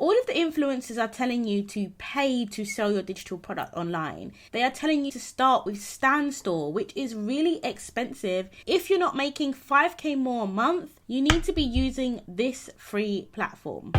all of the influencers are telling you to pay to sell your digital product online. They are telling you to start with Stan Store, which is really expensive. If you're not making 5k more a month, you need to be using this free platform.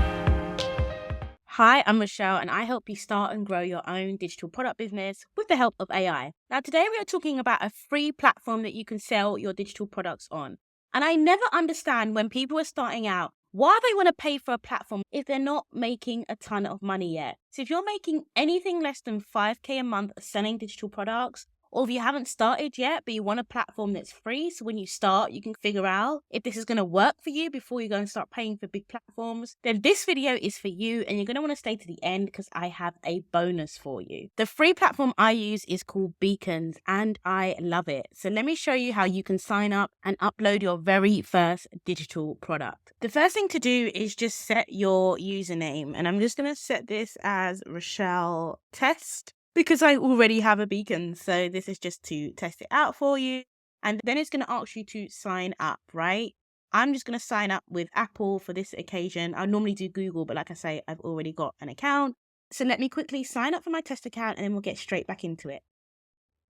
Hi, I'm Michelle, and I help you start and grow your own digital product business with the help of AI. Now, today we are talking about a free platform that you can sell your digital products on. And I never understand when people are starting out why they want to pay for a platform if they're not making a ton of money yet. So if you're making anything less than 5k a month selling digital products, or if you haven't started yet, but you want a platform that's free, so when you start, you can figure out if this is going to work for you before you go and start paying for big platforms, then this video is for you, and you're going to want to stay to the end because I have a bonus for you. The free platform I use is called Beacons, and I love it. So let me show you how you can sign up and upload your very first digital product. The first thing to do is just set your username, and I'm just going to set this as Rochelle Test, because I already have a Beacon, so this is just to test it out for you. And then it's going to ask you to sign up, right? I'm just going to sign up with Apple for this occasion. I normally do Google, but like I say, I've already got an account. So let me quickly sign up for my test account and then we'll get straight back into it.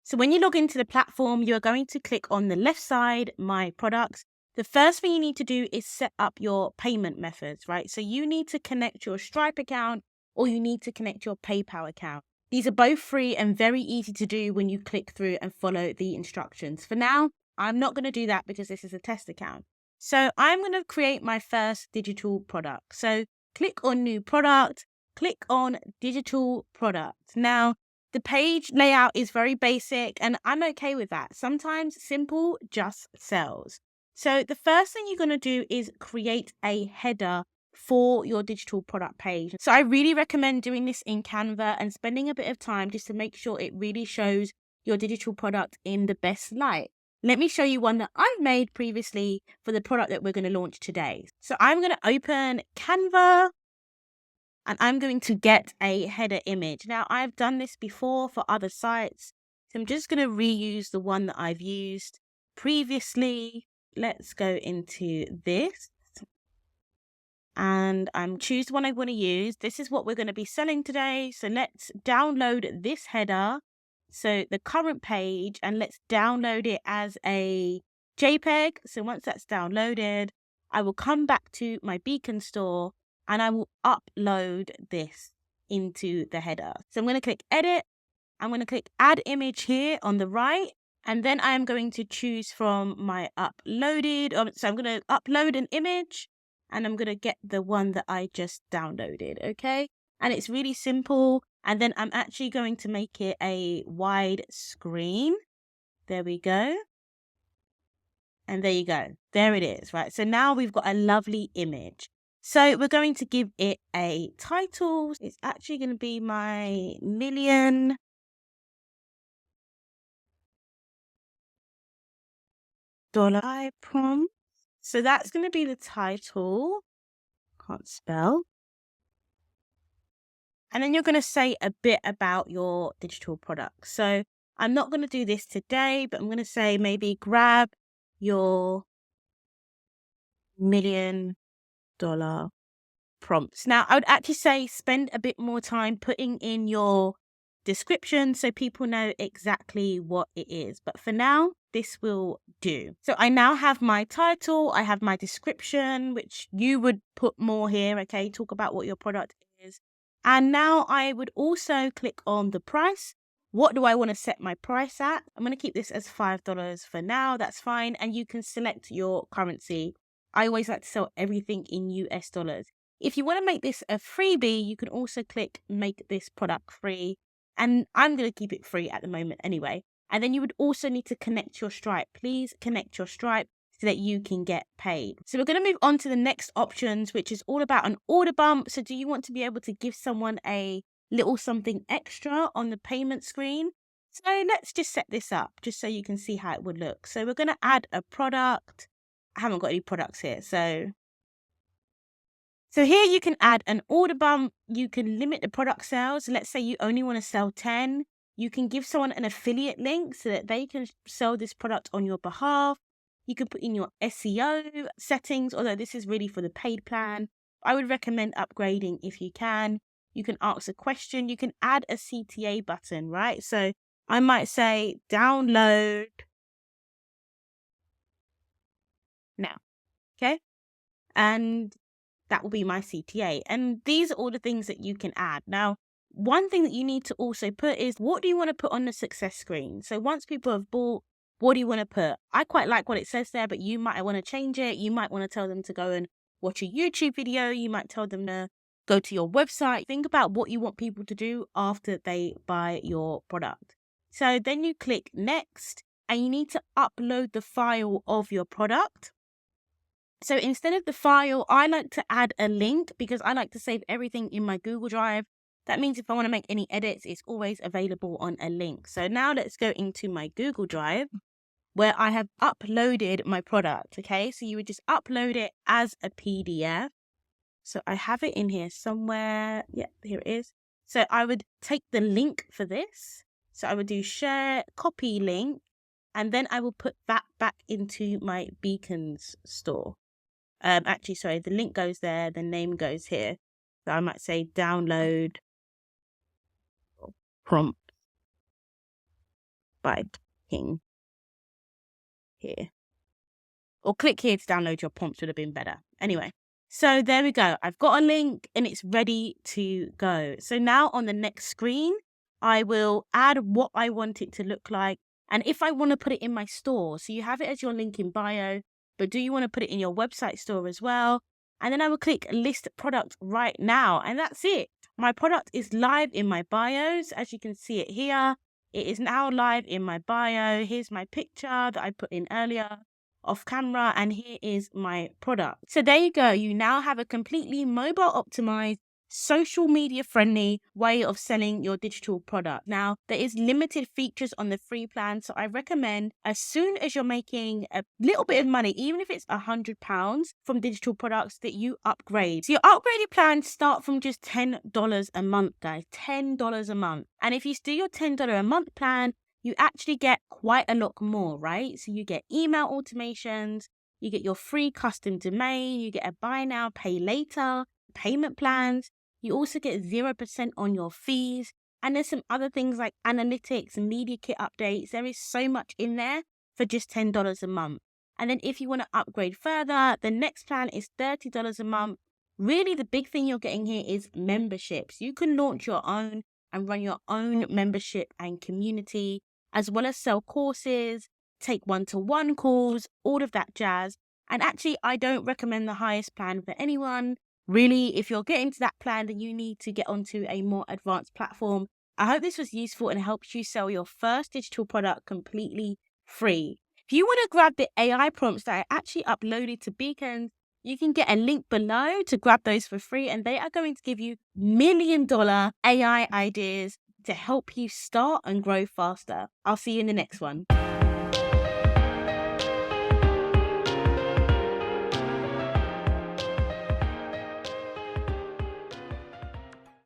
So when you log into the platform, you're going to click on the left side, My Products. The first thing you need to do is set up your payment methods, right? So you need to connect your Stripe account or you need to connect your PayPal account. These are both free and very easy to do when you click through and follow the instructions. For now, I'm not going to do that because this is a test account. So I'm going to create my first digital product. So click on New Product, click on Digital Product. Now, the page layout is very basic and I'm okay with that. Sometimes simple just sells. So the first thing you're going to do is create a header for your digital product page. So I really recommend doing this in Canva and spending a bit of time just to make sure it really shows your digital product in the best light. Let me show you one that I've made previously for the product that we're going to launch today. So I'm going to open Canva and I'm going to get a header image. Now I've done this before for other sites, so I'm just going to reuse the one that I've used previously. Let's go into this. And I'm choose the one I want to use. This is what we're going to be selling today. So let's download this header. So the current page, and let's download it as a JPEG. So once that's downloaded, I will come back to my Beacon store and I will upload this into the header. So I'm going to click edit. I'm going to click add image here on the right. And then I am going to choose from my uploaded. So I'm going to upload an image. And I'm going to get the one that I just downloaded, okay? And it's really simple. And then I'm actually going to make it a wide screen. There we go. And there you go. There it is, right? So now we've got a lovely image. So we're going to give it a title. It's actually going to be my $1 million prompt. So that's going to be the title. Can't spell. And then you're going to say a bit about your digital product. So I'm not going to do this today, but I'm going to say maybe grab your $1 million prompts. Now, I would actually say spend a bit more time putting in your description so people know exactly what it is. But for now, this will do. So I now have my title, I have my description, which you would put more here, okay? Talk about what your product is. And now I would also click on the price. What do I want to set my price at? I'm going to keep this as $5 for now. That's fine. And you can select your currency. I always like to sell everything in US dollars. If you want to make this a freebie, you can also click make this product free. And I'm going to keep it free at the moment anyway. And then you would also need to connect your Stripe. Please connect your Stripe so that you can get paid. So we're going to move on to the next options, which is all about an order bump. So do you want to be able to give someone a little something extra on the payment screen? So let's just set this up just so you can see how it would look. So we're going to add a product. I haven't got any products here. So here you can add an order bump. You can limit the product sales. Let's say you only want to sell 10. You can give someone an affiliate link so that they can sell this product on your behalf. You can put in your SEO settings, although this is really for the paid plan. I would recommend upgrading if you can. You can ask a question. You can add a CTA button, right? So I might say download now. Okay. And that will be my CTA. And these are all the things that you can add. Now, one thing that you need to also put is, what do you want to put on the success screen? So once people have bought, what do you want to put? I quite like what it says there, but you might want to change it. You might want to tell them to go and watch a YouTube video. You might tell them to go to your website. Think about what you want people to do after they buy your product. So then you click next, and you need to upload the file of your product. So instead of the file, I like to add a link because I like to save everything in my Google Drive. That means if I want to make any edits, it's always available on a link. So now let's go into my Google Drive where I have uploaded my product. Okay, so you would just upload it as a PDF. So I have it in here somewhere. Yeah, here it is. So I would take the link for this. So I would do share, copy link, and then I will put that back into my Beacons store. Actually, sorry, the link goes there, the name goes here. So I might say download prompt by King here. Or click here to download your prompts would have been better. Anyway, so there we go. I've got a link and it's ready to go. So now on the next screen, I will add what I want it to look like. And if I want to put it in my store, so you have it as your link in bio, but do you want to put it in your website store as well? And then I will click list product right now. And that's it. My product is live in my bios. As you can see it here, it is now live in my bio. Here's my picture that I put in earlier off camera. And here is my product. So there you go. You now have a completely mobile optimized, social media friendly way of selling your digital product. Now, there is limited features on the free plan, so I recommend as soon as you're making a little bit of money, even if it's £100 from digital products, that you upgrade. So your upgraded plans start from just $10 a month, guys. $10 a month. And if you do your $10 a month plan, you actually get quite a lot more, right? So you get email automations, you get your free custom domain, you get a buy now, pay later payment plans. You also get 0% on your fees. And there's some other things like analytics and media kit updates. There is so much in there for just $10 a month. And then if you want to upgrade further, the next plan is $30 a month. Really, the big thing you're getting here is memberships. You can launch your own and run your own membership and community, as well as sell courses, take one-to-one calls, all of that jazz. And actually, I don't recommend the highest plan for anyone. Really, if you're getting to that plan, then you need to get onto a more advanced platform. I hope this was useful and helps you sell your first digital product completely free. If you want to grab the AI prompts that I actually uploaded to Beacons, you can get a link below to grab those for free, and they are going to give you $1 million AI ideas to help you start and grow faster. I'll see you in the next one.